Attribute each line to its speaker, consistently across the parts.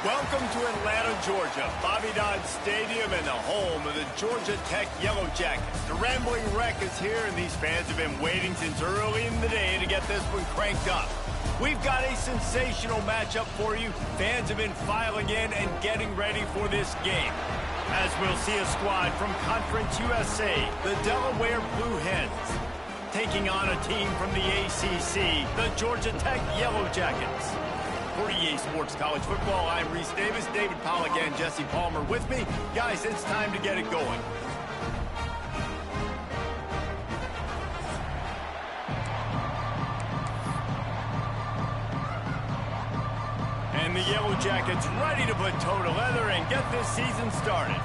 Speaker 1: Welcome to Atlanta, Georgia, Bobby Dodd Stadium and the home of the Georgia Tech Yellow Jackets. The Rambling Wreck is here, and these fans have been waiting since early in the day to get this one cranked up. We've got a sensational matchup for you. Fans have been filing in and getting ready for this game. As we'll see a squad from Conference USA, the Delaware Blue Hens, taking on a team from the ACC, the Georgia Tech Yellow Jackets. For EA Sports College Football, I'm Reese Davis, David Pollack, and Jesse Palmer with me. Guys, it's time to get it going. And the Yellow Jackets ready to put toe to leather and get this season started.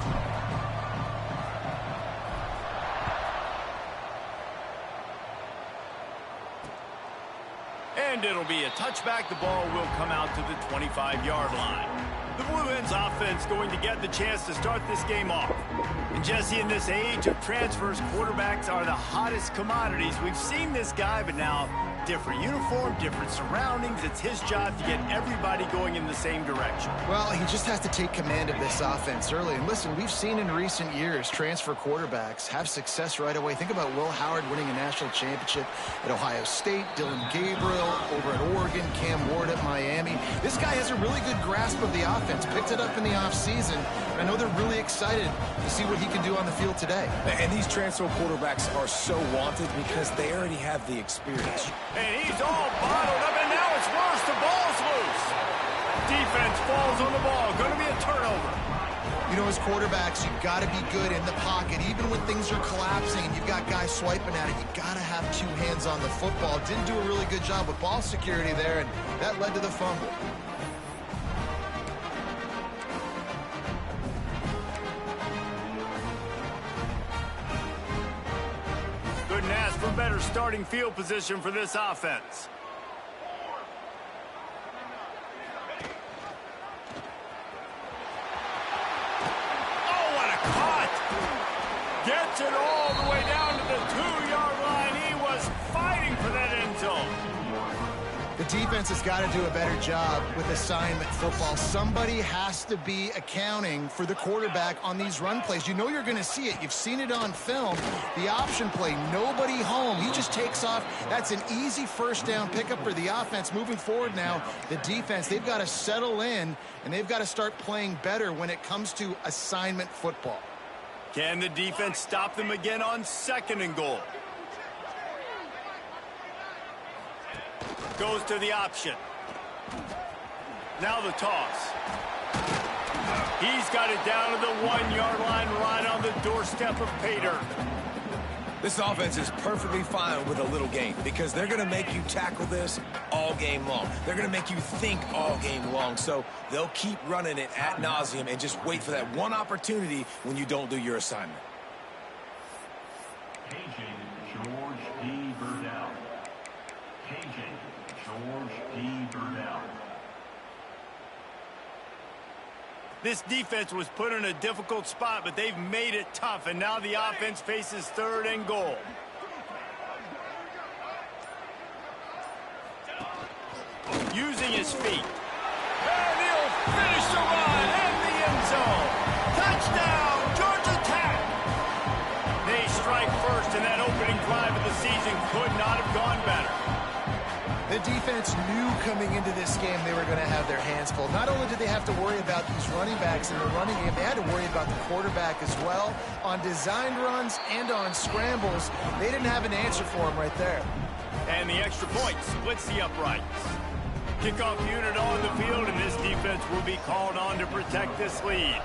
Speaker 1: And it'll be a touchback. The ball will come out to the 25-yard line. The Blue Hens offense going to get the chance to start this game off. And Jesse, in this age of transfers, quarterbacks are the hottest commodities. We've seen this guy, but now different uniform, different surroundings. It's his job to get everybody going in the same direction.
Speaker 2: Well, he just has to take command of this offense early. And listen, we've seen in recent years transfer quarterbacks have success right away. Think about Will Howard winning a national championship at Ohio State, Dylan Gabriel over at Oregon, Cam Ward at Miami. This guy has a really good grasp of the offense, picked it up in the offseason. I know they're really excited to see what he can do on the field today.
Speaker 3: And these transfer quarterbacks are so wanted because they already have the experience.
Speaker 1: And he's all bottled up, and now it's worse. The ball's loose. Defense falls on the ball. Going to be a turnover.
Speaker 2: You know, as quarterbacks, you've got to be good in the pocket. Even when things are collapsing and you've got guys swiping at it, you've got to have two hands on the football. Didn't do a really good job with ball security there, and that led to the fumble.
Speaker 1: Couldn't ask for better starting field position for this offense. Oh, what a cut! Gets it all the way down to the 2-yard line. He was fighting for that end zone.
Speaker 2: The defense has got to do a better job with assignment football. Somebody has to be accounting for the quarterback on these run plays. You know you're going to see it. You've seen it on film. The option play, nobody home. He just takes off. That's an easy first down pickup for the offense. Moving forward now, the defense, they've got to settle in, and they've got to start playing better when it comes to assignment football.
Speaker 1: Can the defense stop them again on 2nd and goal? Goes to the option. Now the toss. He's got it down to the 1-yard line, right on the doorstep of Pater.
Speaker 3: This offense is perfectly fine with a little game because they're going to make you tackle this all game long. They're going to make you think all game long. So they'll keep running it ad nauseum and just wait for that one opportunity when you don't do your assignment.
Speaker 1: This defense was put in a difficult spot, but they've made it tough, and now the offense faces 3rd and goal. Using his feet. And he'll finish the run in the end zone. Touchdown, Georgia Tech! They strike first, and that opening drive of the season could not have gone better.
Speaker 2: The defense knew coming into this game they were going to have their hands full. Not only did they have to worry about these running backs in the running game, they had to worry about the quarterback as well. On designed runs and on scrambles, they didn't have an answer for him right there.
Speaker 1: And the extra point splits the uprights. Kickoff unit on the field, and this defense will be called on to protect this lead.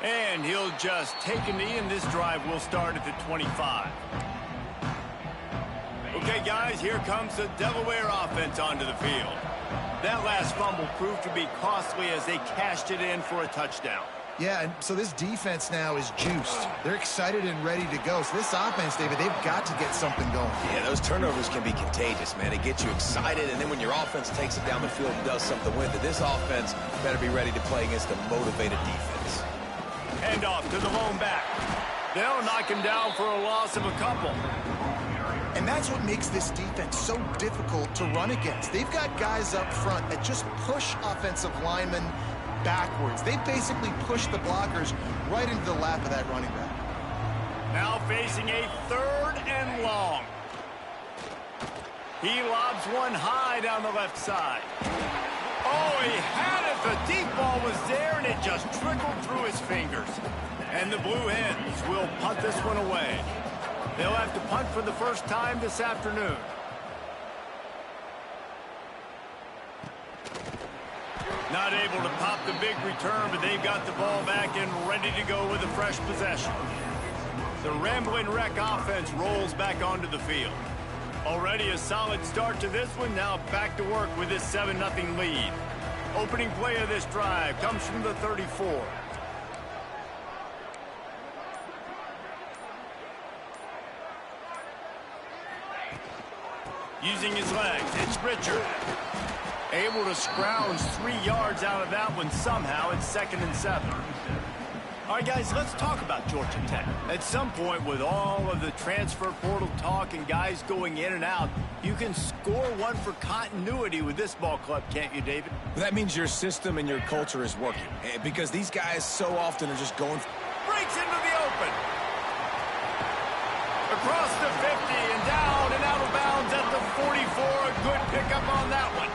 Speaker 1: And he'll just take a knee, and this drive will start at the 25. Okay, guys, here comes the Delaware offense onto the field. That last fumble proved to be costly as they cashed it in for a touchdown.
Speaker 2: Yeah, and so this defense now is juiced. They're excited and ready to go. So this offense, David, they've got to get something going.
Speaker 3: Yeah, those turnovers can be contagious, man. It gets you excited, and then when your offense takes it down the field and does something with it, this offense better be ready to play against a motivated defense.
Speaker 1: Hand off to the lone back. They'll knock him down for a loss of a couple.
Speaker 2: And that's what makes this defense so difficult to run against. They've got guys up front that just push offensive linemen backwards. They basically push the blockers right into the lap of that running back.
Speaker 1: Now facing a 3rd and long. He lobs one high down the left side. Oh, he had it. The deep ball was there, and it just trickled through his fingers. And the Blue Hens will punt this one away. They'll have to punt for the first time this afternoon. Not able to pop the big return, but they've got the ball back and ready to go with a fresh possession. The Rambling Wreck offense rolls back onto the field. Already a solid start to this one. Now back to work with this 7-0 lead. Opening play of this drive comes from the 34. Using his legs, it's Richard. Able to scrounge 3 yards out of that one somehow. It's 2nd and 7. All right, guys, let's talk about Georgia Tech. At some point, with all of the transfer portal talk and guys going in and out, you can score one for continuity with this ball club, can't you, David?
Speaker 3: That means your system and your culture is working, because these guys so often are just going...
Speaker 1: Breaks into the open. Across the 50 and down and out of bounds at the 44. A good pickup on that one.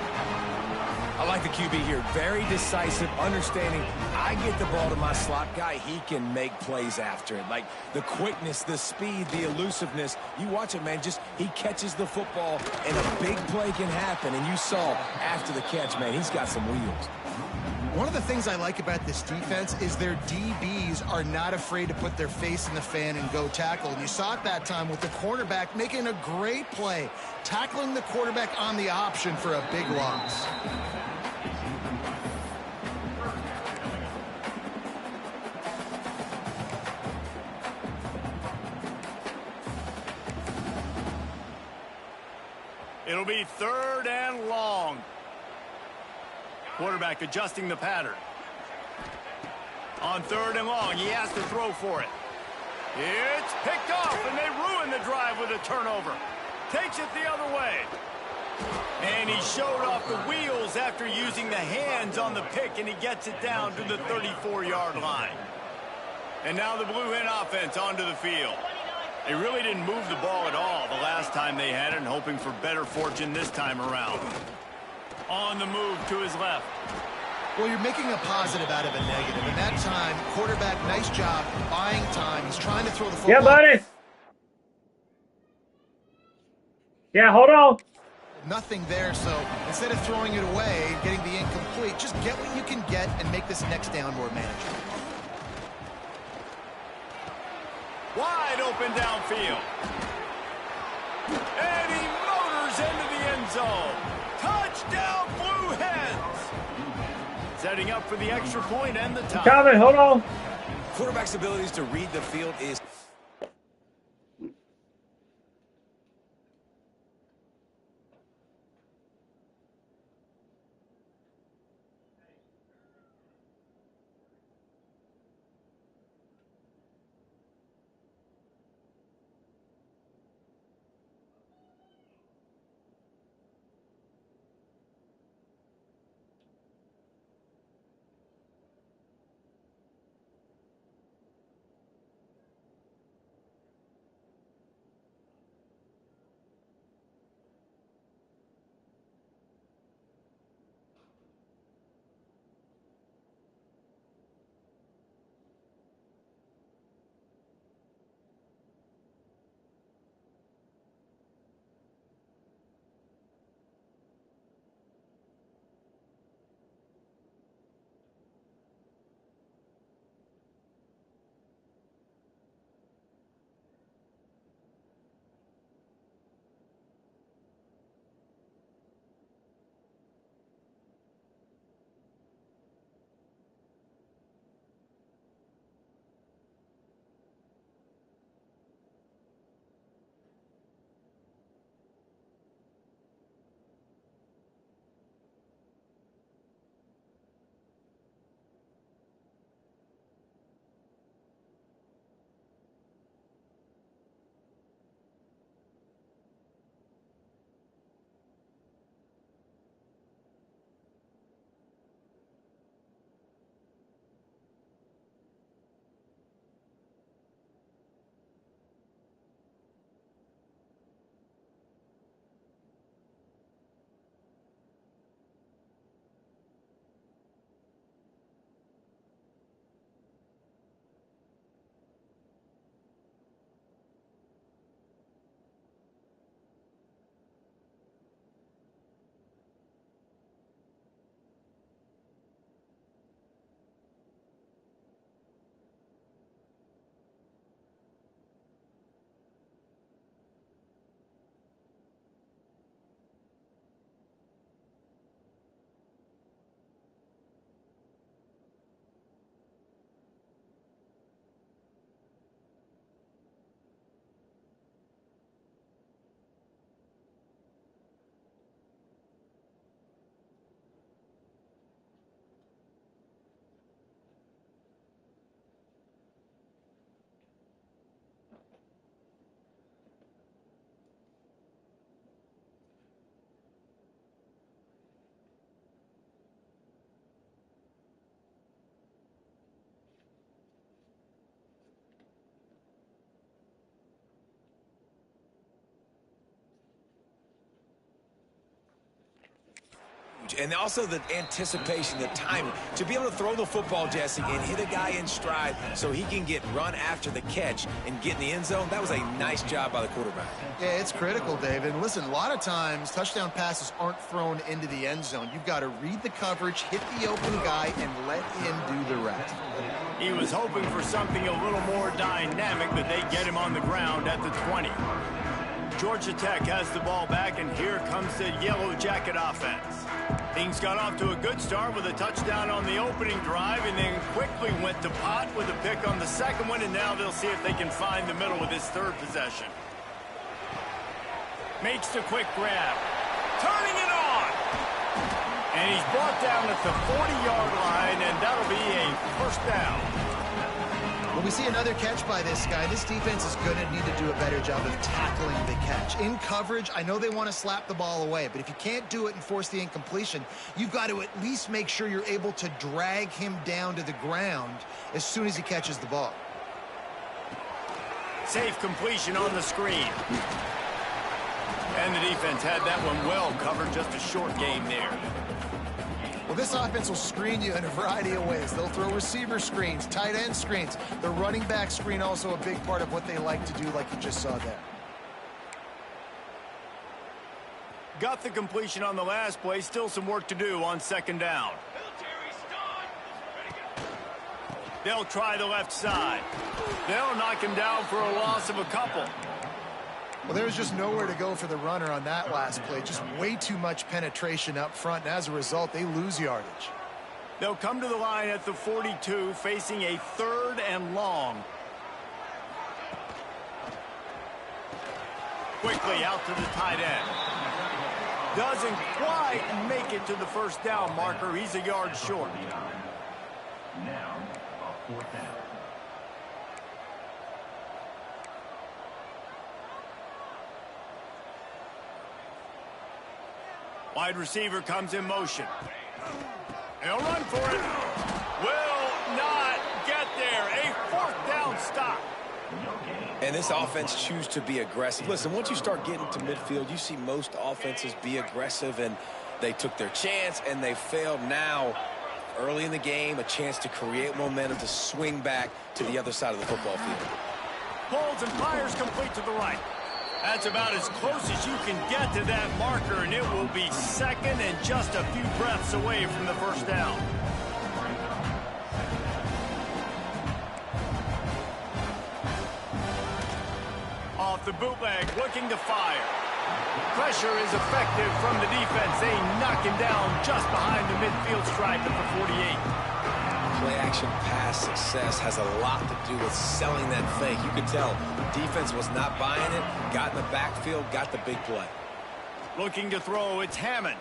Speaker 3: I like the QB here. Very decisive, understanding. I get the ball to my slot guy. He can make plays after it. Like the quickness, the speed, the elusiveness. You watch it, man. Just he catches the football, and a big play can happen. And you saw after the catch, man, he's got some wheels.
Speaker 2: One of the things I like about this defense is their DBs are not afraid to put their face in the fan and go tackle. And you saw it that time with the quarterback making a great play, tackling the quarterback on the option for a big loss.
Speaker 1: It'll be 3rd and long. Quarterback adjusting the pattern. On 3rd and long, he has to throw for it. It's picked off, and they ruin the drive with a turnover. Takes it the other way. And he showed off the wheels after using the hands on the pick, and he gets it down to the 34-yard line. And now the Blue Hen offense onto the field. They really didn't move the ball at all the last time they had it, and hoping for better fortune this time around. On the move to his left.
Speaker 2: Well, you're making a positive out of a negative. And that time, quarterback, nice job buying time. He's trying to throw the football.
Speaker 4: Yeah, buddy. Yeah, hold on.
Speaker 2: Nothing there, so instead of throwing it away and getting the incomplete, just get what you can get and make this next down more manageable.
Speaker 1: Wide open downfield. And he motors into the end zone. Touchdown, Blue Hens. Setting up for the extra point and the tie.
Speaker 4: Calvin, hold on.
Speaker 3: Quarterback's abilities to read the field is... And also the anticipation, the timing. To be able to throw the football, Jesse, and hit a guy in stride so he can get run after the catch and get in the end zone, that was a nice job by the quarterback.
Speaker 2: Yeah, it's critical, David. And listen, a lot of times touchdown passes aren't thrown into the end zone. You've got to read the coverage, hit the open guy, and let him do the rest.
Speaker 1: He was hoping for something a little more dynamic, but they get him on the ground at the 20. Georgia Tech has the ball back, and here comes the Yellow Jacket offense. Things got off to a good start with a touchdown on the opening drive, and then quickly went to pot with a pick on the second one, and now they'll see if they can find the middle with this third possession. Makes the quick grab. Turning it on! And he's brought down at the 40-yard line, and that'll be a first down.
Speaker 2: When we see another catch by this guy, this defense is going to need to do a better job of tackling the catch. In coverage, I know they want to slap the ball away, but if you can't do it and force the incompletion, you've got to at least make sure you're able to drag him down to the ground as soon as he catches the ball.
Speaker 1: Safe completion on the screen. And the defense had that one well covered, just a short game there.
Speaker 2: Well, this offense will screen you in a variety of ways. They'll throw receiver screens, tight end screens. The running back screen also a big part of what they like to do, like you just saw there.
Speaker 1: Got the completion on the last play. Still some work to do on second down. They'll try the left side. They'll knock him down for a loss of a couple.
Speaker 2: Well, there was just nowhere to go for the runner on that last play. Just way too much penetration up front, and as a result, they lose yardage.
Speaker 1: They'll come to the line at the 42, facing a third and long. Quickly out to the tight end. Doesn't quite make it to the first down marker. He's a yard short.
Speaker 5: Now, fourth down.
Speaker 1: Wide receiver comes in motion. He'll run for it. Will not get there. A fourth down stop.
Speaker 3: And this offense chooses to be aggressive. Listen, once you start getting to midfield, you see most offenses be aggressive, and they took their chance, and they failed. Now, early in the game, a chance to create momentum to swing back to the other side of the football field.
Speaker 1: Pulls and fires complete to the right. That's about as close as you can get to that marker, and it will be second and just a few breaths away from the first down. Off the bootleg, looking to fire. Pressure is effective from the defense. They knock him down just behind the midfield stripe at the 48.
Speaker 3: Play-action pass success has a lot to do with selling that fake. You could tell defense was not buying it, got in the backfield, got the big play.
Speaker 1: Looking to throw, it's Hammond.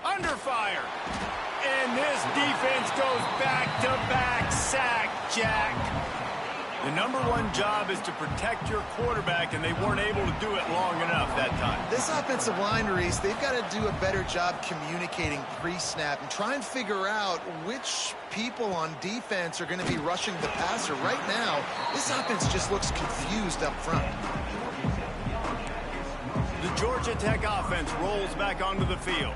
Speaker 1: Under fire. And this defense goes back-to-back sack, Jack. The number one job is to protect your quarterback, and they weren't able to do it long enough that time.
Speaker 2: This offensive line, Reese, they've got to do a better job communicating pre-snap and try and figure out which people on defense are going to be rushing the passer. Right now, this offense just looks confused up front.
Speaker 1: The Georgia Tech offense rolls back onto the field.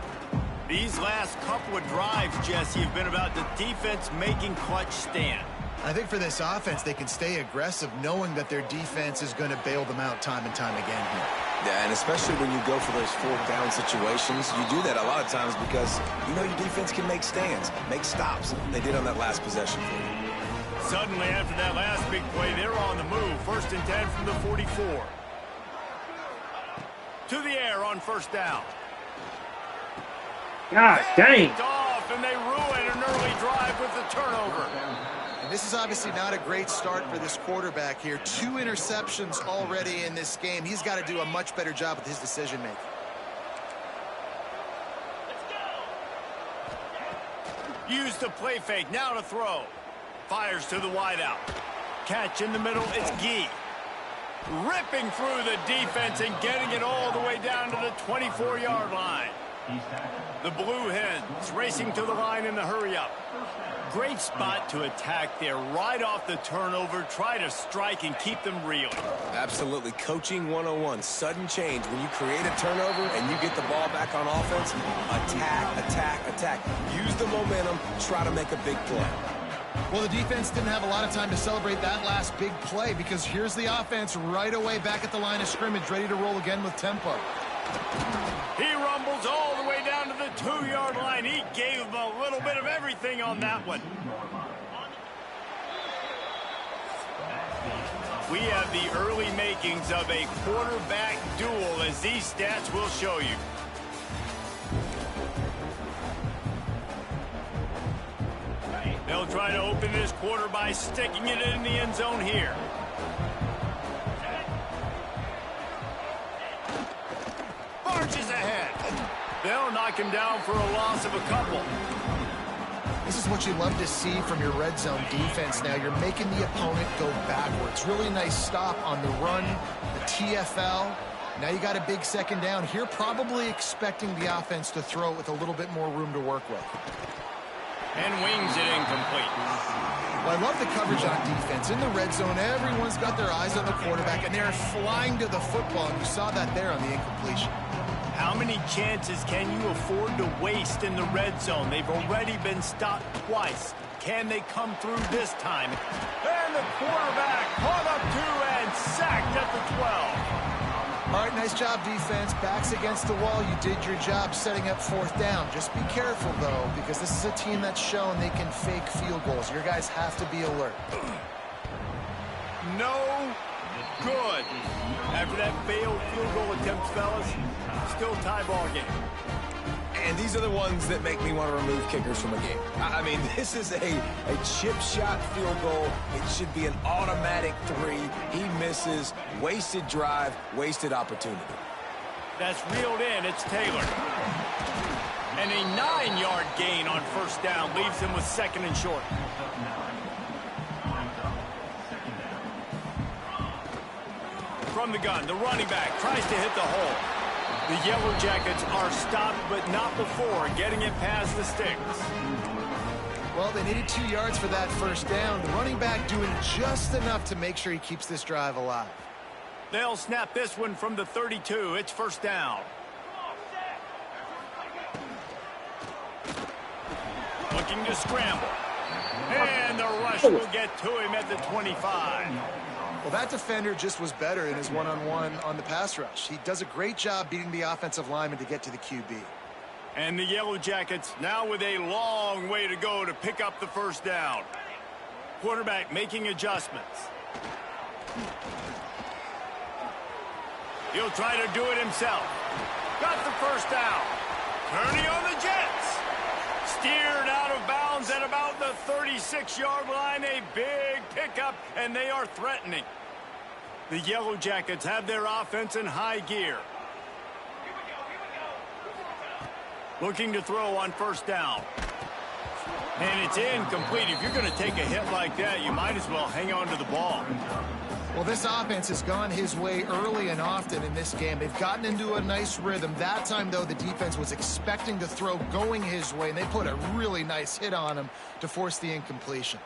Speaker 1: These last couple of drives, Jesse, have been about the defense making clutch stand.
Speaker 2: I think for this offense, they can stay aggressive knowing that their defense is going to bail them out time and time again here.
Speaker 3: Yeah, and especially when you go for those fourth down situations, you do that a lot of times because you know your defense can make stands, make stops. They did on that last possession for you.
Speaker 1: Suddenly, after that last big play, they're on the move. 1st and 10 from the 44. To the air on first down.
Speaker 4: God dang.
Speaker 1: Off, and they ruin an early drive with the turnover.
Speaker 2: And this is obviously not a great start for this quarterback here. 2 interceptions already in this game. He's got to do a much better job with his decision-making.
Speaker 1: Use the play fake, now to throw. Fires to the wideout. Catch in the middle, it's Gee. Ripping through the defense and getting it all the way down to the 24-yard line.
Speaker 5: He's tackled.
Speaker 1: The Blue Hens racing to the line in the hurry-up. Great spot to attack there right off the turnover. Try to strike and keep them reeling.
Speaker 3: Absolutely. Coaching 101. Sudden change. When you create a turnover and you get the ball back on offense, attack, attack, attack. Use the momentum. Try to make a big play.
Speaker 2: Well, the defense didn't have a lot of time to celebrate that last big play because here's the offense right away back at the line of scrimmage, ready to roll again with tempo.
Speaker 1: He rumbles all the way down to the 2-yard line. He gave him a little bit of everything on that one. We have the early makings of a quarterback duel, as these stats will show you. They'll try to open this quarter by sticking it in the end zone here. Marches ahead. They'll knock him down for a loss of a couple.
Speaker 2: This is what you love to see from your red zone defense now. You're making the opponent go backwards. Really nice stop on the run, the TFL. Now you got a big second down here, probably expecting the offense to throw it with a little bit more room to work with.
Speaker 1: And wings it incomplete.
Speaker 2: Well, I love the coverage on defense. In the red zone, everyone's got their eyes on the quarterback, and they're flying to the football, and you saw that there on the incompletion.
Speaker 1: How many chances can you afford to waste in the red zone? They've already been stopped twice. Can they come through this time? And the quarterback caught up 2 and sacked at the 12.
Speaker 2: All right, nice job, defense. Backs against the wall. You did your job setting up 4th down. Just be careful, though, because this is a team that's shown they can fake field goals. Your guys have to be alert.
Speaker 1: No good. After that failed field goal attempt, fellas, still tie ball game.
Speaker 3: And these are the ones that make me want to remove kickers from a game. I mean, this is a chip shot field goal. It should be an automatic 3. He misses. Wasted drive, wasted opportunity.
Speaker 1: That's reeled in. It's Taylor. And a 9-yard gain on 1st down leaves him with 2nd and short. From the gun, the running back tries to hit the hole. The Yellow Jackets are stopped, but not before getting it past the sticks.
Speaker 2: Well, they needed 2 yards for that 1st down. The running back doing just enough to make sure he keeps this drive alive.
Speaker 1: They'll snap this one from the 32. It's 1st down. Looking to scramble. And the rush will get to him at the 25.
Speaker 2: Well, that defender just was better in his one-on-one on the pass rush. He does a great job beating the offensive lineman to get to the QB.
Speaker 1: And the Yellow Jackets now with a long way to go to pick up the 1st down. Quarterback making adjustments. He'll try to do it himself. Got the 1st down. Turning on the Jets. Steered out of bounds at about the 36-yard line. A big pickup, and they are threatening. The Yellow Jackets have their offense in high gear. Looking to throw on 1st down. And it's incomplete. If you're going to take a hit like that, you might as well hang on to the ball.
Speaker 2: Well, this offense has gone his way early and often in this game. They've gotten into a nice rhythm. That time, though, the defense was expecting to throw going his way, and they put a really nice hit on him to force the incompletion.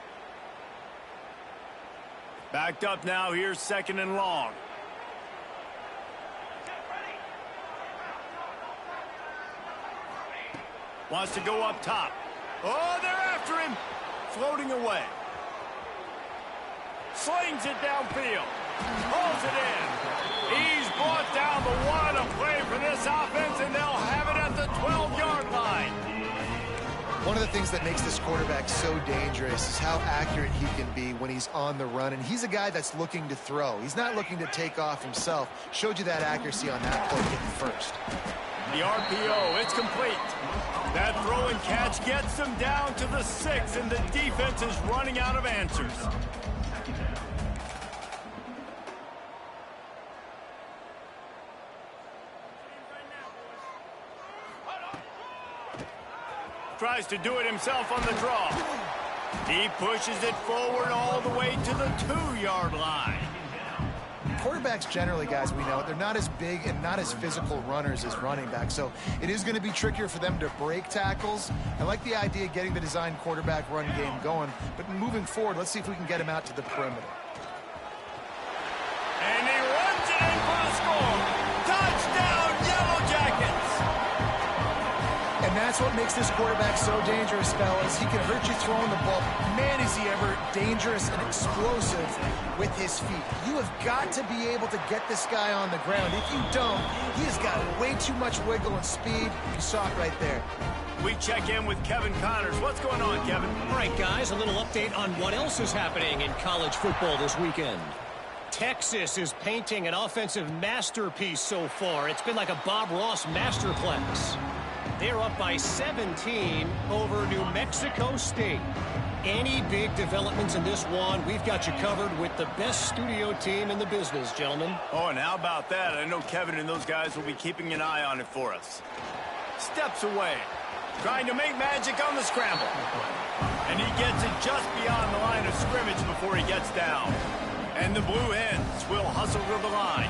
Speaker 1: Backed up now. Here's 2nd and long. Wants to go up top. Oh, they're after him. Floating away. Slings it downfield. Pulls it in. He's brought down the one. A play for this offense, and they'll have it at the 12-yard line.
Speaker 2: One of the things that makes this quarterback so dangerous is how accurate he can be when he's on the run. And he's a guy that's looking to throw. He's not looking to take off himself. Showed you that accuracy on that play getting 1st.
Speaker 1: The RPO, it's complete. That throw and catch gets them down to the 6, and the defense is running out of answers. Tries to do it himself on the draw. He pushes it forward all the way to the 2-yard line.
Speaker 2: quarterbacks generally, guys, we know, they're not as big and not as physical runners as running backs. So it is going to be trickier for them to break tackles. I like the idea of getting the design quarterback run game going. But moving forward, let's see if we can get him out to the perimeter.
Speaker 1: And he runs it in for the score. Touchdown, Yellow Jackets!
Speaker 2: And that's what makes this quarterback so dangerous, fellas. He can hurt you throwing the ball. Man, is he ever dangerous and explosive with his feet. You have got to be able to get this guy on the ground. If you don't, he has got way too much wiggle and speed. You saw it right there.
Speaker 1: We check in with Kevin Connors. What's going on, Kevin?
Speaker 6: All right, guys, a little update on what else is happening in college football this weekend. Texas is painting an offensive masterpiece so far. It's been like a Bob Ross masterclass. They're up by 17 over New Mexico State. Any big developments in this one, we've got you covered with the best studio team in the business, gentlemen.
Speaker 1: Oh, and how about that? I know Kevin and those guys will be keeping an eye on it for us. Steps away, trying to make magic on the scramble. And he gets it just beyond the line of scrimmage before he gets down. And the Blue Hens will hustle to the line.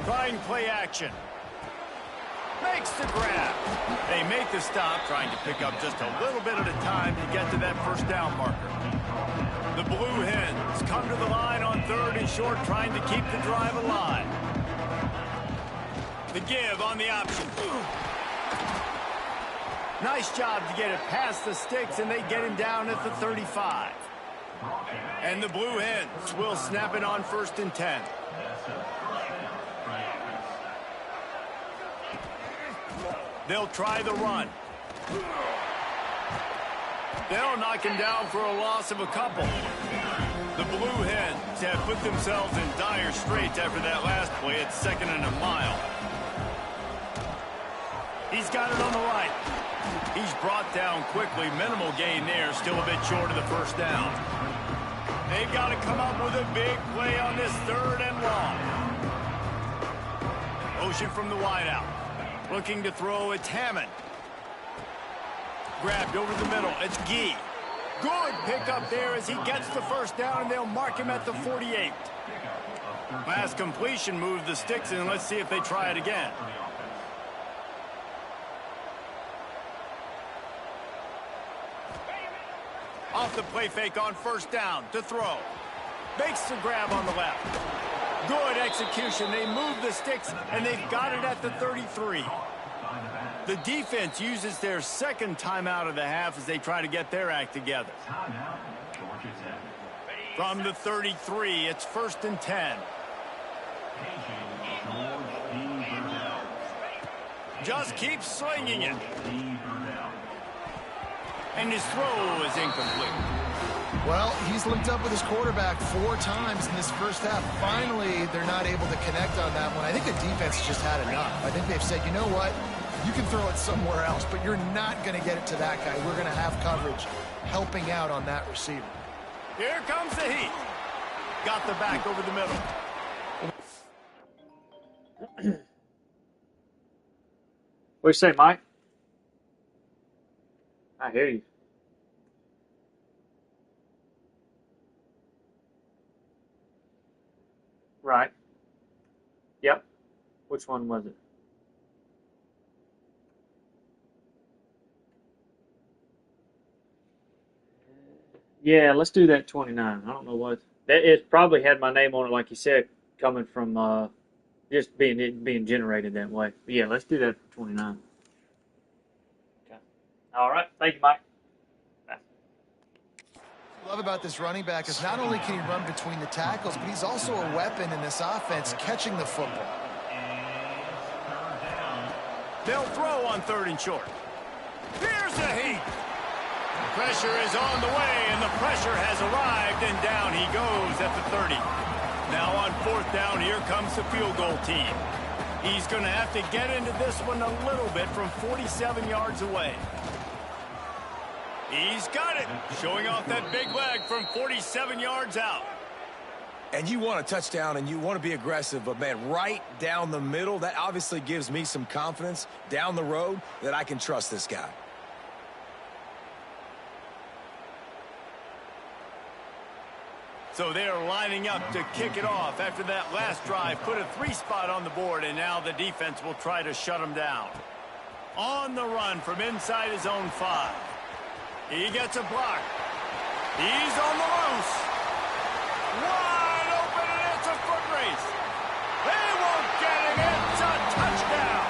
Speaker 1: Trying play action. Makes the grab. They make the stop, trying to pick up just a little bit at a time to get to that first down marker. The Blue Hens come to the line on 3rd and short, trying to keep the drive alive. The give on the option. Nice job to get it past the sticks, and they get him down at the 35. And the Blue Hens will snap it on 1st and 10. They'll try the run. They'll knock him down for a loss of a couple. The Blue Hens have put themselves in dire straits after that last play at 2nd and a mile. He's got it on the right. He's brought down quickly. Minimal gain there. Still a bit short of the first down. They've got to come up with a big play on this 3rd and long. Motion from the wideout. Looking to throw, it's Hammond. Grabbed over the middle. It's Gee. Good pickup there as he gets the first down, and they'll mark him at the 48. Last completion moved the sticks, and let's see if they try it again. Off the play fake on 1st down to throw. Makes the grab on the left. Good execution. They move the sticks, and they've got it at the 33. The defense uses their 2nd timeout of the half as they try to get their act together. From the 33, it's 1st and 10. Just keep slinging it. And his throw is incomplete.
Speaker 2: Well, he's linked up with his quarterback 4 times in this first half. Finally, they're not able to connect on that one. I think the defense has just had enough. I think they've said, you know what? You can throw it somewhere else, but you're not going to get it to that guy. We're going to have coverage helping out on that receiver.
Speaker 1: Here comes the heat. Got the back over the middle.
Speaker 4: What do you say, Mike? I hear you. Right. Yep. Which one was it? Yeah, let's do that 29. I don't know what it probably had my name on it, like you said, coming from just being generated that way. But yeah, let's do that 29. Okay. All right. Thank you, Mike.
Speaker 2: What I love about this running back is not only can he run between the tackles, but he's also a weapon in this offense catching the football.
Speaker 1: They'll throw on 3rd and short. Here's the heat. Pressure is on the way, and the pressure has arrived, and down he goes at the 30. Now on 4th down, here comes the field goal team. He's going to have to get into this one a little bit from 47 yards away. He's got it, showing off that big leg from 47 yards out.
Speaker 3: And you want a touchdown, and you want to be aggressive, but, man, right down the middle, that obviously gives me some confidence down the road that I can trust this guy.
Speaker 1: So they are lining up to kick it off after that last drive. Put a 3-spot on the board, and now the defense will try to shut them down. On the run from inside his own 5. He gets a block. He's on the loose. Wide open, and it's a foot race. They won't get him. It's a touchdown.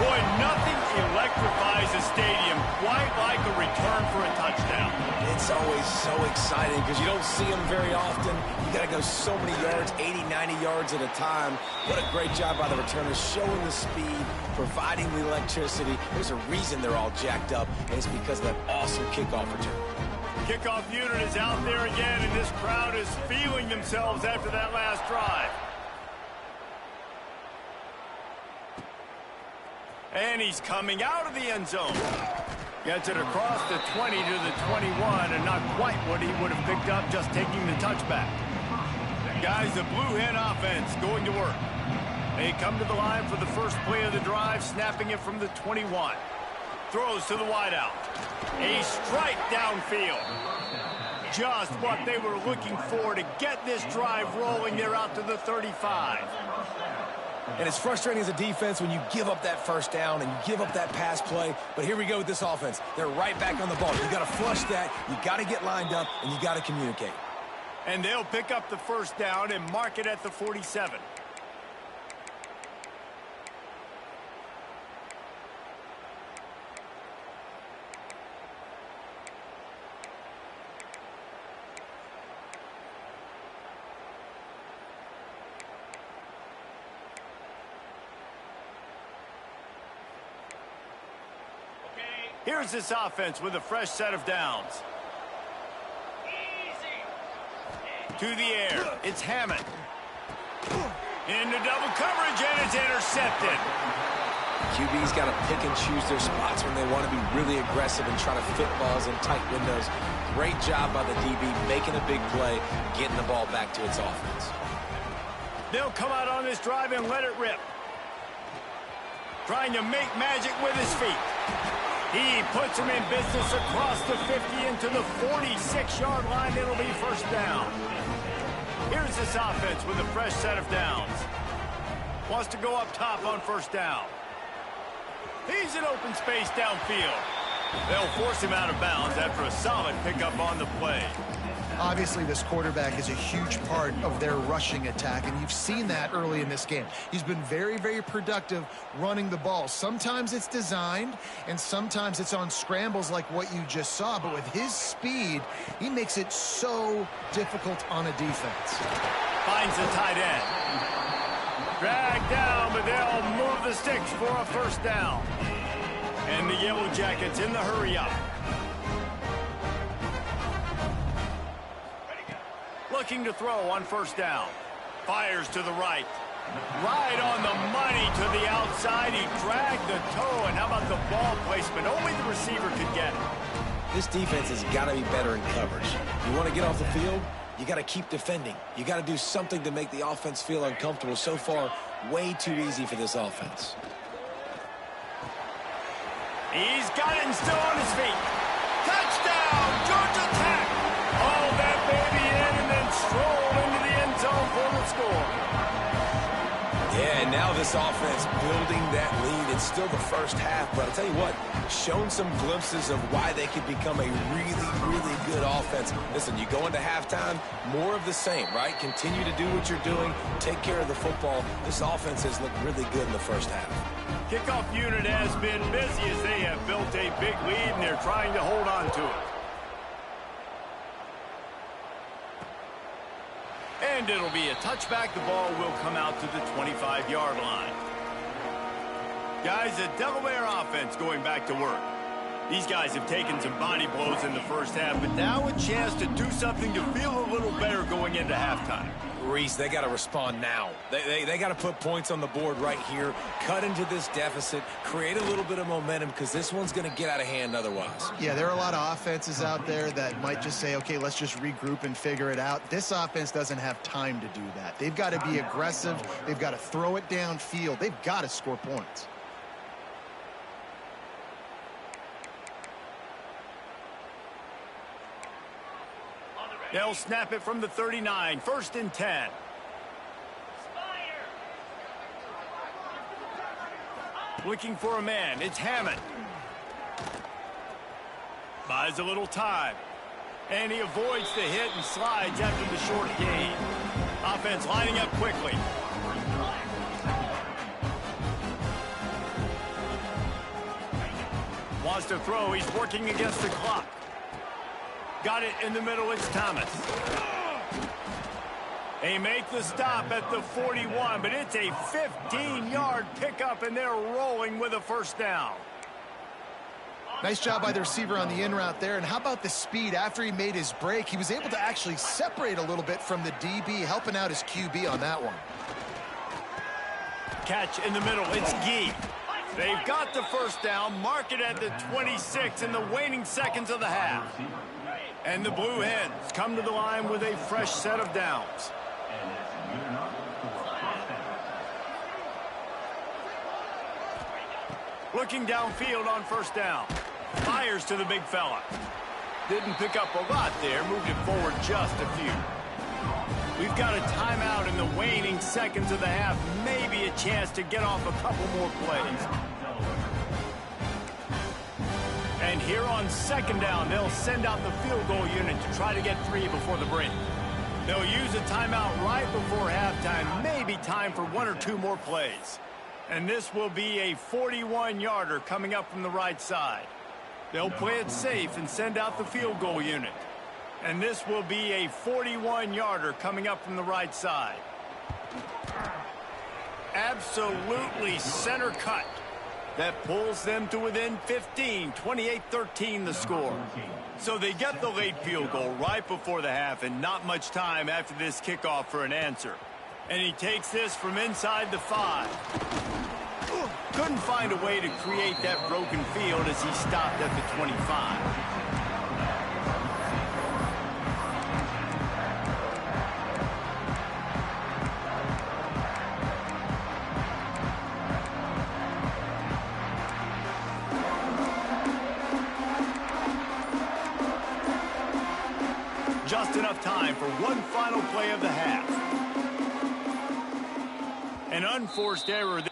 Speaker 1: Boy, nothing electrifies a stadium quite like a return for a touchdown.
Speaker 3: It's always so exciting because you don't see them very often. You got to go so many yards, 80, 90 yards at a time. What a great job by the returners, showing the speed, providing the electricity. There's a reason they're all jacked up, and it's because of that awesome kickoff return.
Speaker 1: Kickoff unit is out there again, and this crowd is feeling themselves after that last drive. And he's coming out of the end zone. Gets it across the 20 to the 21, and not quite what he would have picked up just taking the touchback. Guys, the Blue Hen offense going to work. They come to the line for the first play of the drive, snapping it from the 21. Throws to the wideout. A strike downfield. Just what they were looking for to get this drive rolling. They're out to the 35.
Speaker 3: And it's frustrating as a defense when you give up that first down and you give up that pass play. But here we go with this offense. They're right back on the ball. You got to flush that. You got to get lined up, and you got to communicate.
Speaker 1: And they'll pick up the first down and mark it at the 47. Here's this offense with a fresh set of downs. To the air, it's Hammond. Into double coverage, and it's intercepted.
Speaker 3: QB's got to pick and choose their spots when they want to be really aggressive and try to fit balls in tight windows. Great job by the DB making a big play, getting the ball back to its offense.
Speaker 1: They'll come out on this drive and let it rip. Trying to make magic with his feet. He puts him in business across the 50 into the 46-yard line. It'll be first down. Here's this offense with a fresh set of downs. Wants to go up top on first down. He's in open space downfield. They'll force him out of bounds after a solid pickup on the play.
Speaker 2: Obviously, this quarterback is a huge part of their rushing attack, and you've seen that early in this game. He's been very, very productive running the ball. Sometimes it's designed, and sometimes it's on scrambles like what you just saw. But with his speed, he makes it so difficult on a defense.
Speaker 1: Finds the tight end. Dragged down, but they'll move the sticks for a first down. And the Yellow Jackets in the hurry-up. Looking to throw on first down. Fires to the right. Right on the money to the outside. He dragged the toe, and how about the ball placement? Only the receiver could get it.
Speaker 3: This defense has got to be better in coverage. You want to get off the field, you got to keep defending. You got to do something to make the offense feel uncomfortable. So far, way too easy for this offense.
Speaker 1: He's got it and still on his feet. Touchdown, Georgia Tech. Oh, that baby in and then strolled into the end zone for the score.
Speaker 3: Yeah, and now this offense building that lead. It's still the first half, but I'll tell you what, shown some glimpses of why they could become a really, really good offense. Listen, you go into halftime, more of the same, right? Continue to do what you're doing, take care of the football. This offense has looked really good in the first half.
Speaker 1: Kickoff unit has been busy as they have built a big lead, and they're trying to hold on to it. And it'll be a touchback. The ball will come out to the 25-yard line. Guys, the Delaware offense going back to work. These guys have taken some body blows in the first half, but now a chance to do something to feel a little better going into halftime.
Speaker 3: Reese, they got to respond now. They got to put points on the board right here, cut into this deficit, create a little bit of momentum, because this one's going to get out of hand otherwise.
Speaker 2: Yeah, there are a lot of offenses out there that might just say, okay, let's just regroup and figure it out. This offense doesn't have time to do that. They've got to be aggressive. They've got to throw it downfield. They've got to score points.
Speaker 1: They'll snap it from the 39, 1st and 10. Looking for a man, it's Hammond. Buys a little time. And he avoids the hit and slides after the short gain. Offense lining up quickly. Wants to throw, he's working against the clock. Got it in the middle, it's Thomas. They make the stop at the 41, but it's a 15-yard pickup, and they're rolling with a 1st down.
Speaker 2: Nice job by the receiver on the in route there. And how about the speed? After he made his break, he was able to actually separate a little bit from the DB, helping out his QB on that one.
Speaker 1: Catch in the middle, it's Gee. They've got the 1st down, mark it at the 26 in the waning seconds of the half. And the Blue Hens come to the line with a fresh set of downs. Looking downfield on 1st down. Fires to the big fella. Didn't pick up a lot there, moved it forward just a few. We've got a timeout in the waning seconds of the half. Maybe a chance to get off a couple more plays. And here on 2nd down, they'll send out the field goal unit to try to get 3 before the break. They'll use a timeout right before halftime. Maybe time for 1 or 2 more plays. And this will be a 41-yarder coming up from the right side. They'll play it safe and send out the field goal unit. And this will be a 41-yarder coming up from the right side. Absolutely center cut. That pulls them to within 15, 28-13 the score. So they get the late field goal right before the half, and not much time after this kickoff for an answer. And he takes this from inside the 5. Couldn't find a way to create that broken field as he stopped at the 25. Just enough time for one final play of the half. An unforced error.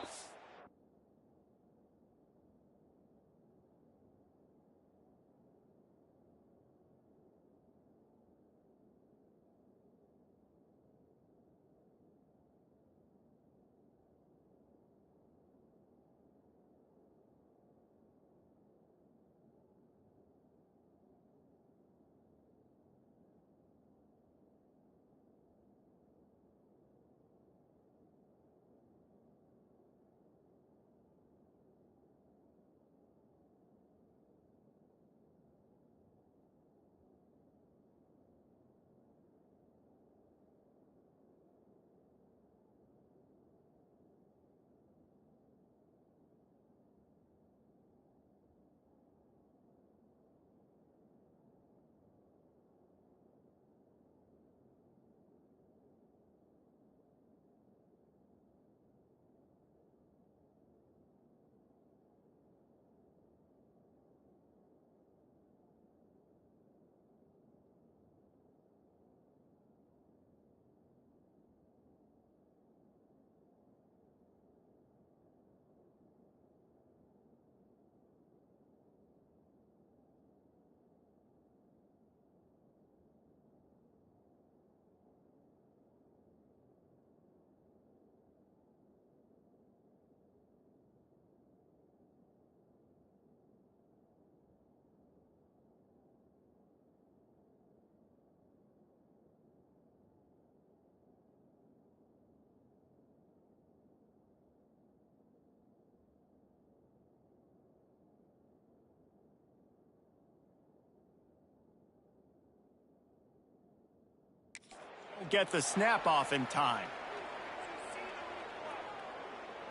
Speaker 1: Get the snap off in time.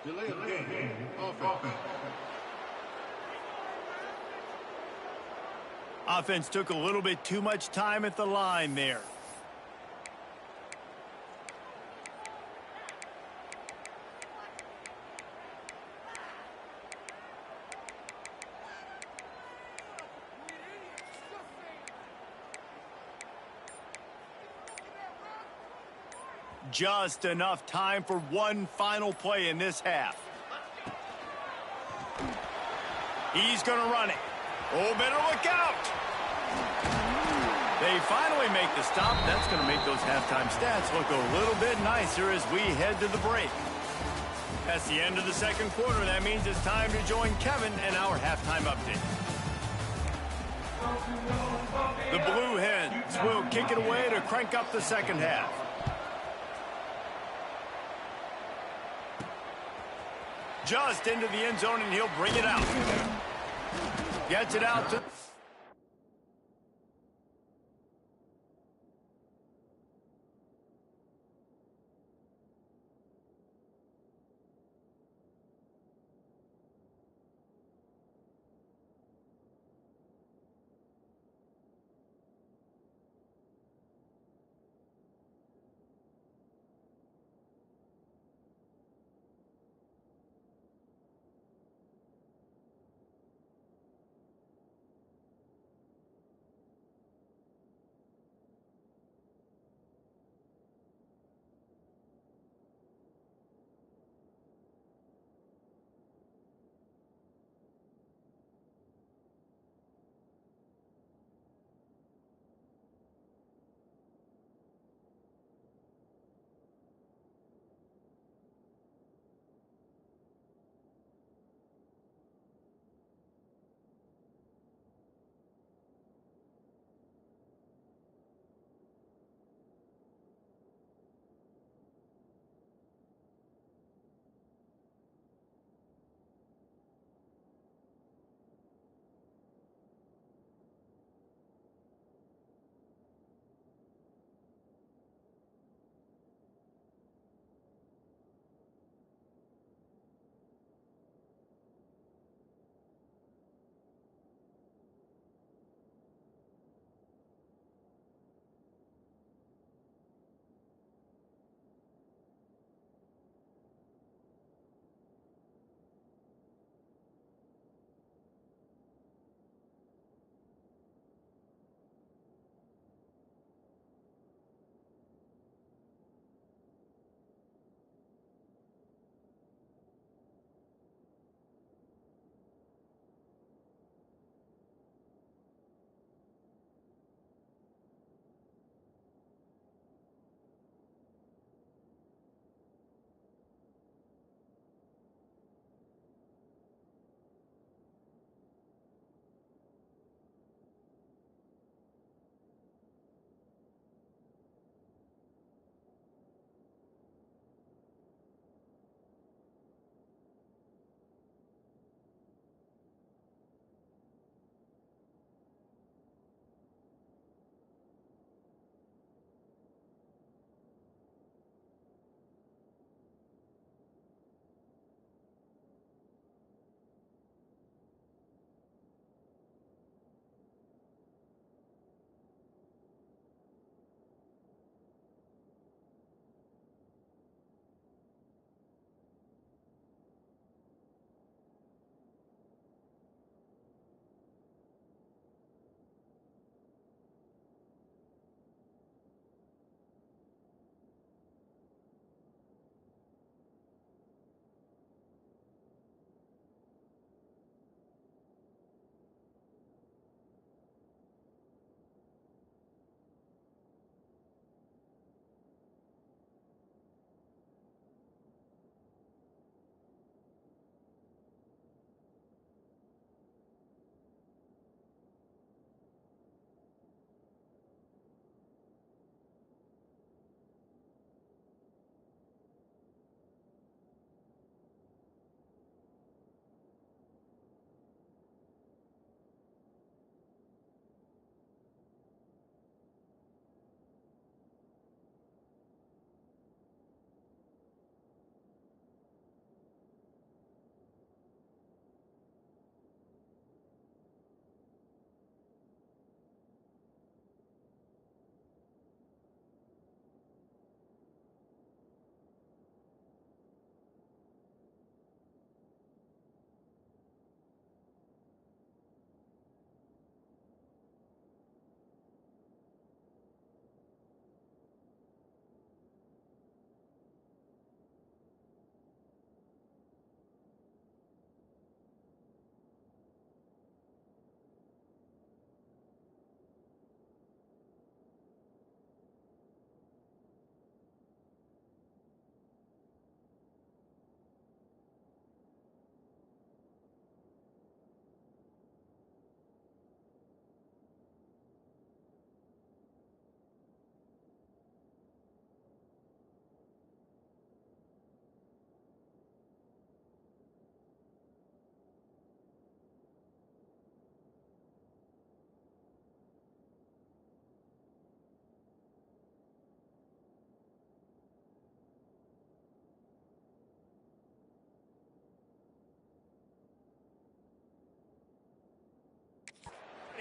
Speaker 5: Delay of game. Offense.
Speaker 1: Offense took a little bit too much time at the line there. Just enough time for one final play in this half. He's going to run it. Oh, better look out. They finally make the stop. That's going to make those halftime stats look a little bit nicer as we head to the break. That's the end of the second quarter. That means it's time to join Kevin and our halftime update. The Blue Hens will kick it away to crank up the second half. Just into the end zone, and he'll bring it out. Gets it out to...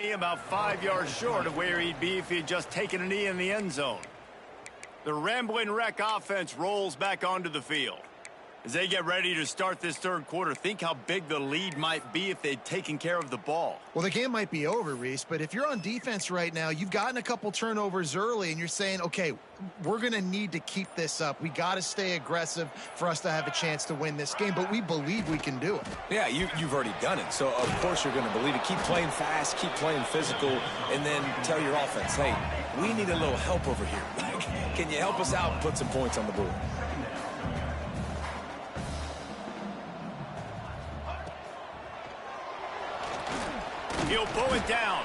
Speaker 1: About 5 yards short of where he'd be if he had just taken a knee in the end zone. The Rambling Wreck offense rolls back onto the field. As they get ready to start this third quarter, think how big the lead might be if they'd taken care of the ball.
Speaker 2: Well, the game might be over, Reese, but if you're on defense right now, you've gotten a couple turnovers early, and you're saying, okay, we're going to need to keep this up. We got to stay aggressive for us to have a chance to win this game, but we believe we can do it.
Speaker 3: Yeah, you've already done it, so of course you're going to believe it. Keep playing fast, keep playing physical, and then tell your offense, hey, we need a little help over here. Can you help us out and put some points on the board?
Speaker 1: He'll pull it down.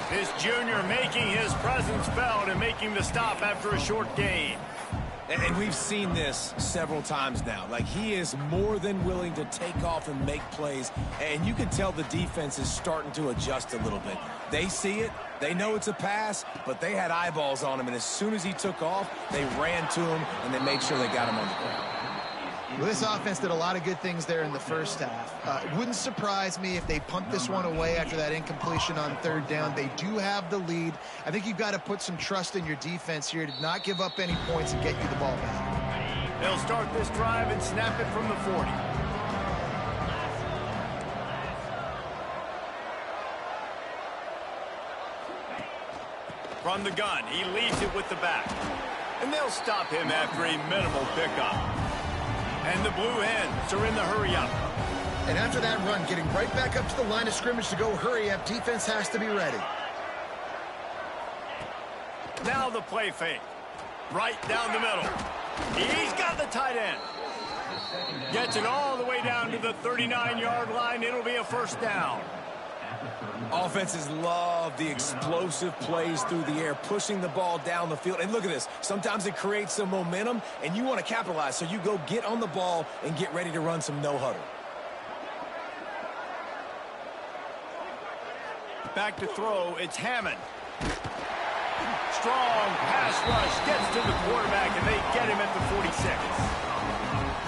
Speaker 1: This junior making his presence felt and making the stop after a short gain.
Speaker 3: And we've seen this several times now. Like, he is more than willing to take off and make plays. And you can tell the defense is starting to adjust a little bit. They see it. They know it's a pass, but they had eyeballs on him. And as soon as he took off, they ran to him, and they made sure they got him on the ground.
Speaker 2: Well, this offense did a lot of good things there in the first half. It wouldn't surprise me if they punt this one away after that incompletion on third down. They do have the lead. I think you've got to put some trust in your defense here to not give up any points and get you the ball back.
Speaker 1: They'll start this drive and snap it from the 40. From the gun, he leaves it with the back. And they'll stop him after a minimal pickup. And the Blue Hens are in the hurry-up.
Speaker 2: And after that run, getting right back up to the line of scrimmage to go hurry-up, defense has to be ready.
Speaker 1: Now the play fake. Right down the middle. He's got the tight end. Gets it all the way down to the 39-yard line. It'll be a first down.
Speaker 3: Offenses love the explosive plays through the air, pushing the ball down the field. And look at this. Sometimes it creates some momentum, and you want to capitalize. So you go get on the ball and get ready to run some no-huddle.
Speaker 1: Back to throw. It's Hammond. Strong pass rush gets to the quarterback, and they get him at the 46.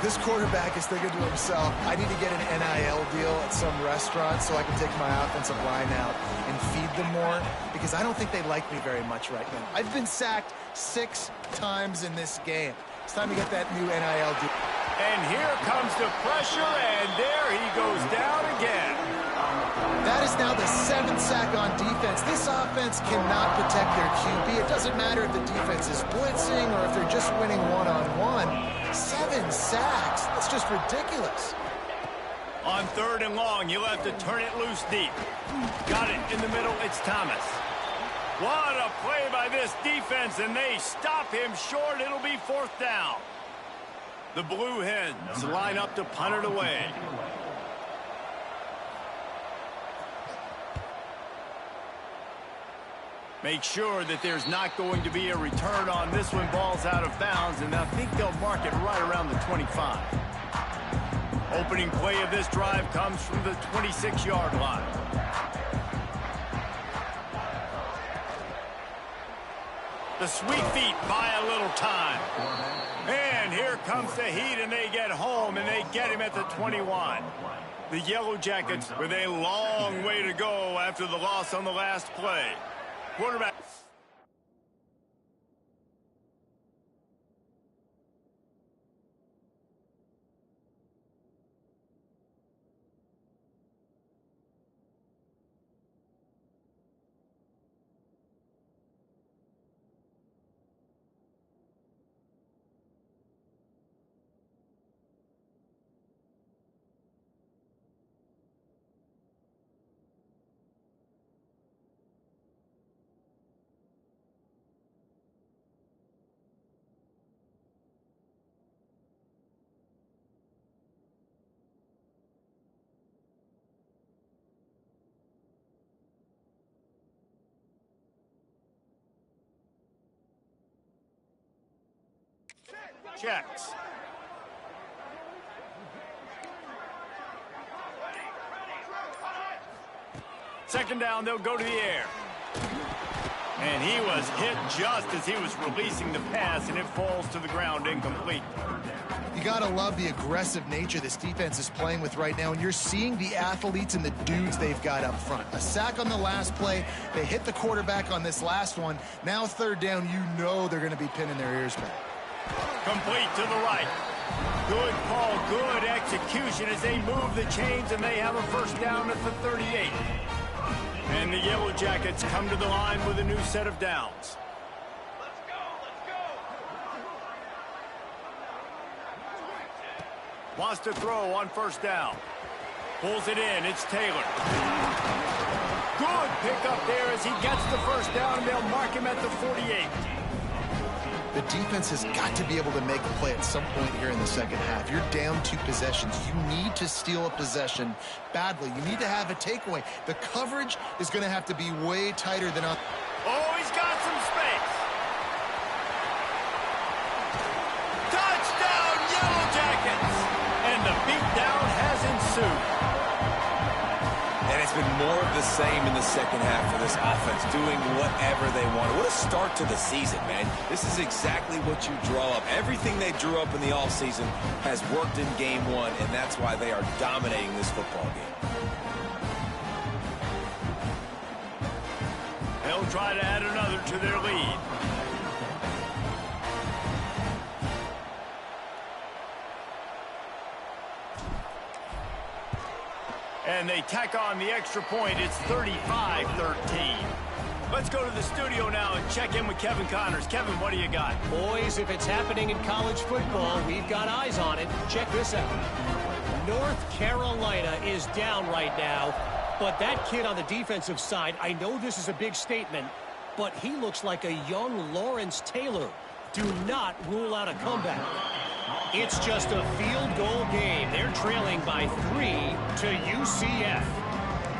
Speaker 2: This quarterback is thinking to himself, I need to get an NIL deal at some restaurant so I can take my offensive line out and feed them more, because I don't think they like me very much right now. I've been sacked 6 times in this game. It's time to get that new NIL deal.
Speaker 1: And here comes the pressure, and there he goes down again.
Speaker 2: That is now the 7th sack on defense. This offense cannot protect their QB. It doesn't matter if the defense is blitzing or if they're just winning one-on-one. 7 sacks. That's just ridiculous.
Speaker 1: On third and long, you'll have to turn it loose deep. Got it in the middle. It's Thomas. What a play by this defense, and they stop him short. It'll be fourth down. The Blue Hens line up to punt it away. Make sure that there's not going to be a return on this one. Ball's out of bounds, and I think they'll mark it right around the 25. Opening play of this drive comes from the 26-yard line. The sweet feet buy a little time. And here comes the heat, and they get home, and they get him at the 21. The Yellow Jackets with a long way to go after the loss on the last play. Quarterback. Checks. Second down, they'll go to the air. And he was hit just as he was releasing the pass, and it falls to the ground incomplete.
Speaker 2: You got to love the aggressive nature this defense is playing with right now, and you're seeing the athletes and the dudes they've got up front. A sack on the last play. They hit the quarterback on this last one. Now third down, you know they're going to be pinning their ears back.
Speaker 1: Complete to the right. Good call, good execution as they move the chains, and they have a first down at the 38. And the Yellow Jackets come to the line with a new set of downs. Wants to throw on first down. Pulls it in. It's Taylor. Good pickup there as he gets the first down, and they'll mark him at the 48.
Speaker 2: The defense has got to be able to make a play at some point here in the second half. You're down 2 possessions. You need to steal a possession badly. You need to have a takeaway. The coverage is going to have to be way tighter than up.
Speaker 1: Oh, he's got some space. Touchdown, Yellow Jackets! And the beatdown has ensued.
Speaker 3: And it's been more of the same in the second half for this offense, doing whatever they want. What a start to the season, man. This is exactly what you draw up. Everything they drew up in the offseason has worked in game 1, and that's why they are dominating this football game.
Speaker 1: They'll try to add another to their lead. And they tack on the extra point. It's 35-13. Let's go to the studio now and check in with Kevin Connors. Kevin, what do you got?
Speaker 6: Boys, if it's happening in college football, we've got eyes on it. Check this out. North Carolina is down right now, but that kid on the defensive side, I know this is a big statement, but he looks like a young Lawrence Taylor. Do not rule out a comeback. It's just a field goal game. They're trailing by 3 to UCF.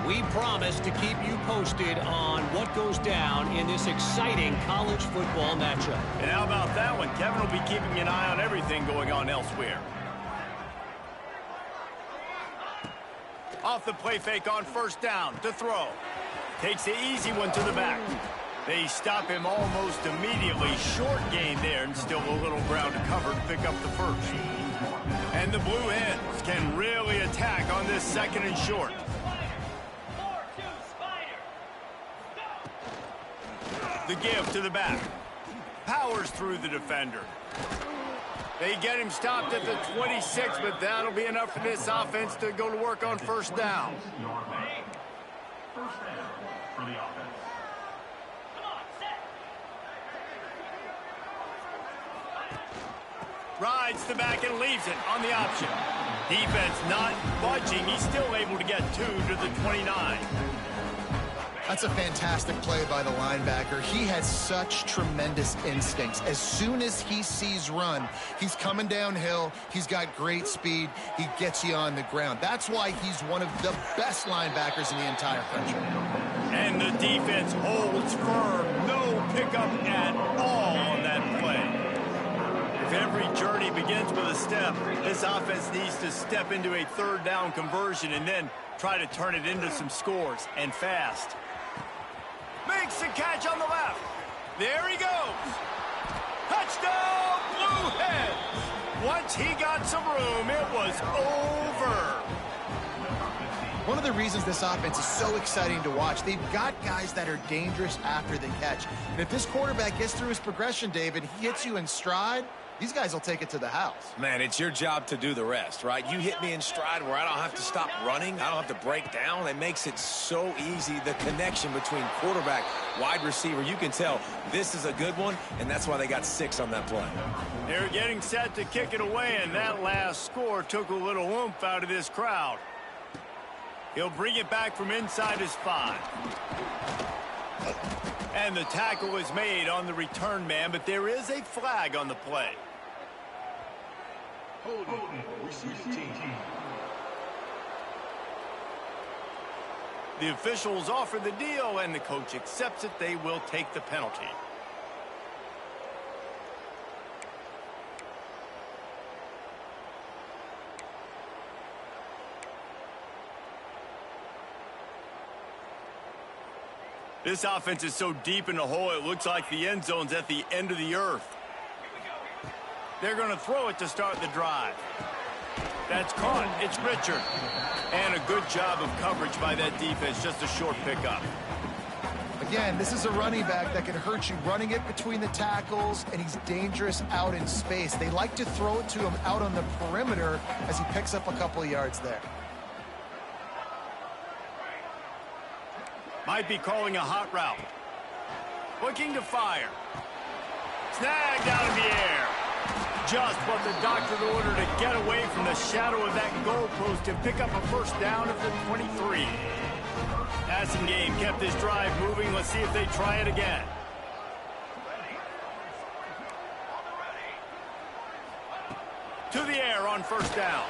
Speaker 6: We promise to keep you posted on what goes down in this exciting college football matchup.
Speaker 1: And how about that one? Kevin will be keeping an eye on everything going on elsewhere. Off the play fake on first down to throw. Takes the easy one to the back. They stop him almost immediately. Short gain there, and still a little ground to cover to pick up the first. And the Blue Hens can really attack on this second and short. The give to the back. Powers through the defender. They get him stopped at the 26, but that'll be enough for this offense to go to work on first down.
Speaker 5: First down for the offense.
Speaker 1: Rides the back and leaves it on the option. Defense not budging. He's still able to get 2 to the 29.
Speaker 2: That's a fantastic play by the linebacker. He has such tremendous instincts. As soon as he sees run, he's coming downhill. He's got great speed. He gets you on the ground. That's why he's one of the best linebackers in the entire country.
Speaker 1: And the defense holds firm. No pickup at all on that play. If every journey begins with a step, this offense needs to step into a third down conversion and then try to turn it into some scores, and fast. Makes the catch on the left. There he goes. Touchdown, Blue Hens. Once he got some room, it was over.
Speaker 2: One of the reasons this offense is so exciting to watch, they've got guys that are dangerous after the catch. And if this quarterback gets through his progression, David, he hits you in stride, these guys will take it to the house.
Speaker 3: Man, it's your job to do the rest, right? You hit me in stride where I don't have to stop running. I don't have to break down. It makes it so easy. The connection between quarterback, wide receiver, you can tell this is a good one, and that's why they got 6 on that play.
Speaker 1: They're getting set to kick it away, and that last score took a little oomph out of this crowd. He'll bring it back from inside his 5. And the tackle is made on the return man, but there is a flag on the play.
Speaker 5: Holding, receiving team.
Speaker 1: The officials offer the deal, and the coach accepts it. They will take the penalty. This offense is so deep in the hole, it looks like the end zone's at the end of the earth. They're going to throw it to start the drive. That's caught. It's Richard. And a good job of coverage by that defense. Just a short pickup.
Speaker 2: Again, this is a running back that can hurt you running it between the tackles, and he's dangerous out in space. They like to throw it to him out on the perimeter as he picks up a couple of yards there.
Speaker 1: Might be calling a hot route. Looking to fire. Snagged out of the air. Just what the doctor ordered to get away from the shadow of that goalpost and pick up a first down at the 23. Passing game kept this drive moving. Let's see if they try it again. To the air on first down.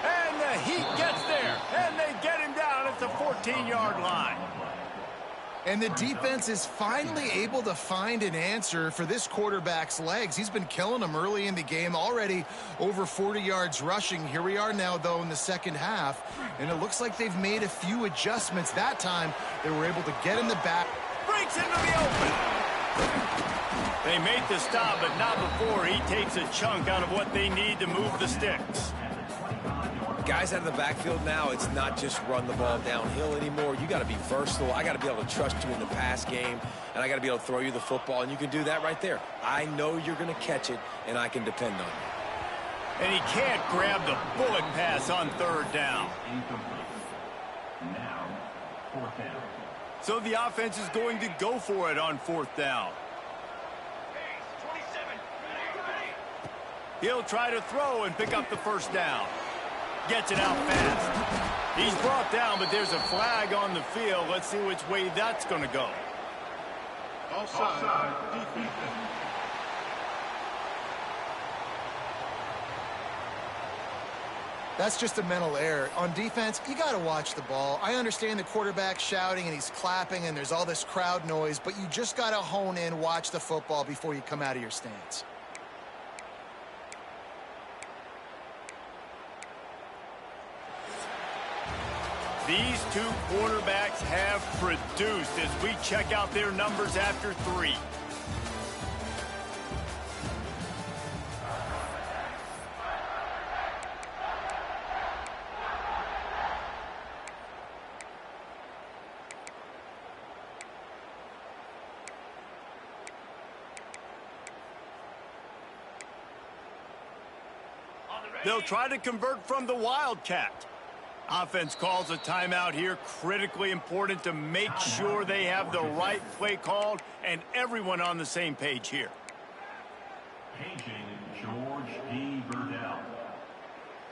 Speaker 1: And the Heat gets there. And they get him down at the 14-yard line.
Speaker 2: And the defense is finally able to find an answer for this quarterback's legs. He's been killing them early in the game, already over 40 yards rushing. Here we are now, though, in the second half, and it looks like they've made a few adjustments. That time, they were able to get in the back.
Speaker 1: Breaks into the open. They made the stop, but not before he takes a chunk out of what they need to move the sticks.
Speaker 3: Guys out of the backfield now, it's not just run the ball downhill anymore. You got to be versatile. I got to be able to trust you in the pass game, and I got to be able to throw you the football, and you can do that right there. I know you're going to catch it, and I can depend on you.
Speaker 1: And he can't grab the bullet pass on third down.
Speaker 5: Now, fourth down.
Speaker 1: So the offense is going to go for it on fourth down. He'll try to throw and pick up the first down. Gets it out fast. He's brought down, but there's a flag on the field. Let's see which way that's going to go.
Speaker 5: Offside, defense.
Speaker 2: That's just a mental error. On defense, you got to watch the ball. I understand the quarterback shouting and he's clapping and there's all this crowd noise, but you just got to hone in, watch the football before you come out of your stance.
Speaker 1: These two quarterbacks have produced as we check out their numbers after three. They'll try to convert from the Wildcat. Offense calls a timeout here. Critically important to make sure they have the right play called and everyone on the same page here.
Speaker 5: Paging George E. Burdell.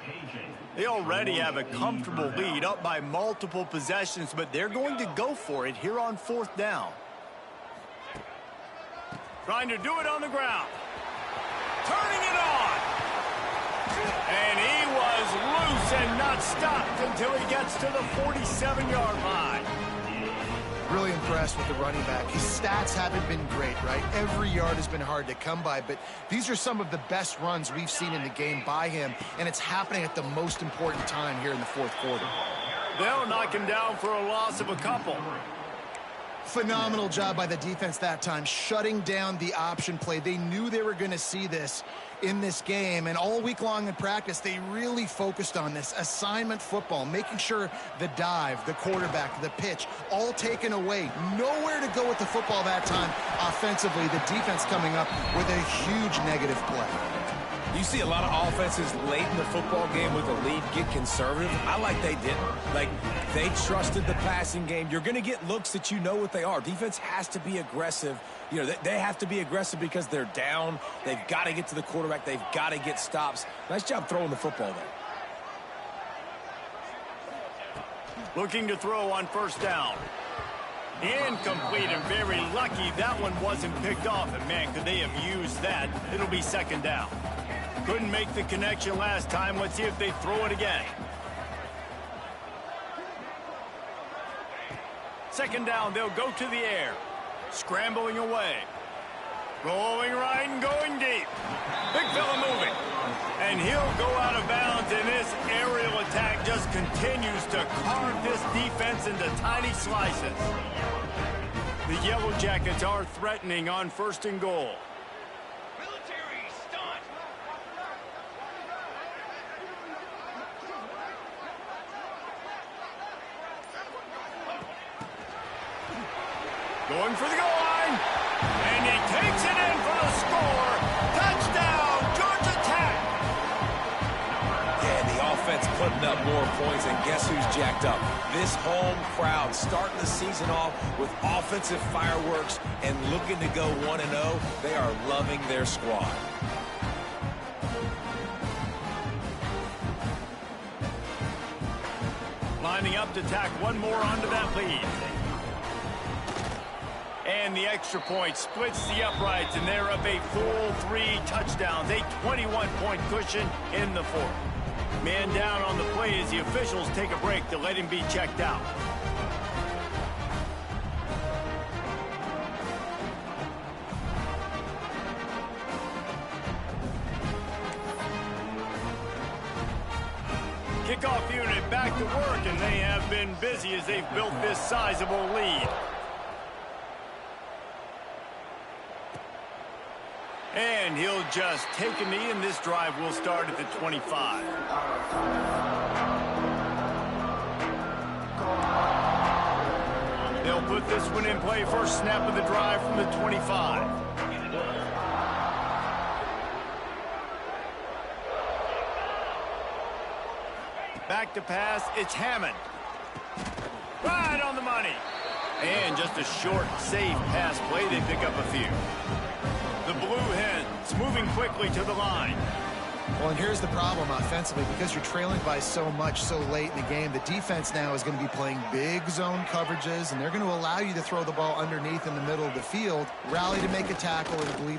Speaker 5: Paging.
Speaker 1: They already have a comfortable lead, up by multiple possessions, but they're going to go for it here on fourth down. Trying to do it on the ground. Turning it on. And he was loose and not stopped until he gets to the 47-yard line.
Speaker 2: Really impressed with the running back. His stats haven't been great, right? Every yard has been hard to come by, but these are some of the best runs we've seen in the game by him, and it's happening at the most important time here in the fourth quarter.
Speaker 1: They'll knock him down for a loss of a couple.
Speaker 2: Phenomenal job by the defense that time, shutting down the option play. They knew they were going to see this in this game, and all week long in practice, they really focused on this assignment football, making sure the dive, the quarterback, the pitch, all taken away. Nowhere to go with the football that time. Offensively, the defense coming up with a huge negative play.
Speaker 3: You see a lot of offenses late in the football game with a lead get conservative. I like they didn't. Like, they trusted the passing game. You're going to get looks that you know what they are. Defense has to be aggressive. You know, they have to be aggressive because they're down. They've got to get to the quarterback. They've got to get stops. Nice job throwing the football there.
Speaker 1: Looking to throw on first down. Incomplete, and very lucky that one wasn't picked off. And, man, could they have used that? It'll be second down. Couldn't make the connection last time. Let's see if they throw it again. Second down, they'll go to the air. Scrambling away. Rolling right and going deep. Big fella moving. And he'll go out of bounds, and this aerial attack just continues to carve this defense into tiny slices. The Yellow Jackets are threatening on first and goal.
Speaker 7: Military stunt.
Speaker 1: Going for the goal line. And he takes it in for the score. Touchdown, Georgia Tech.
Speaker 3: Yeah, the offense putting up more points, and guess who's jacked up? This home crowd starting the season off with offensive fireworks and looking to go 1-0. They are loving their squad.
Speaker 1: Lining up to tack one more onto that lead. And the extra point splits the uprights, and they're up a full 3 touchdowns, a 21-point cushion in the fourth. Man down on the play as the officials take a break to let him be checked out. Kickoff unit back to work, and they have been busy as they've built this sizable lead. And he'll just take a knee, and this drive will start at the 25. They'll put this one in play. First snap of the drive from the 25. Back to pass, it's Hammond. Right on the money. And just a short, safe pass play. They pick up a few. The Blue Hens moving quickly to the line.
Speaker 2: Well, and here's the problem offensively. Because you're trailing by so much so late in the game, the defense now is going to be playing big zone coverages, and they're going to allow you to throw the ball underneath in the middle of the field, rally to make a tackle, and bleed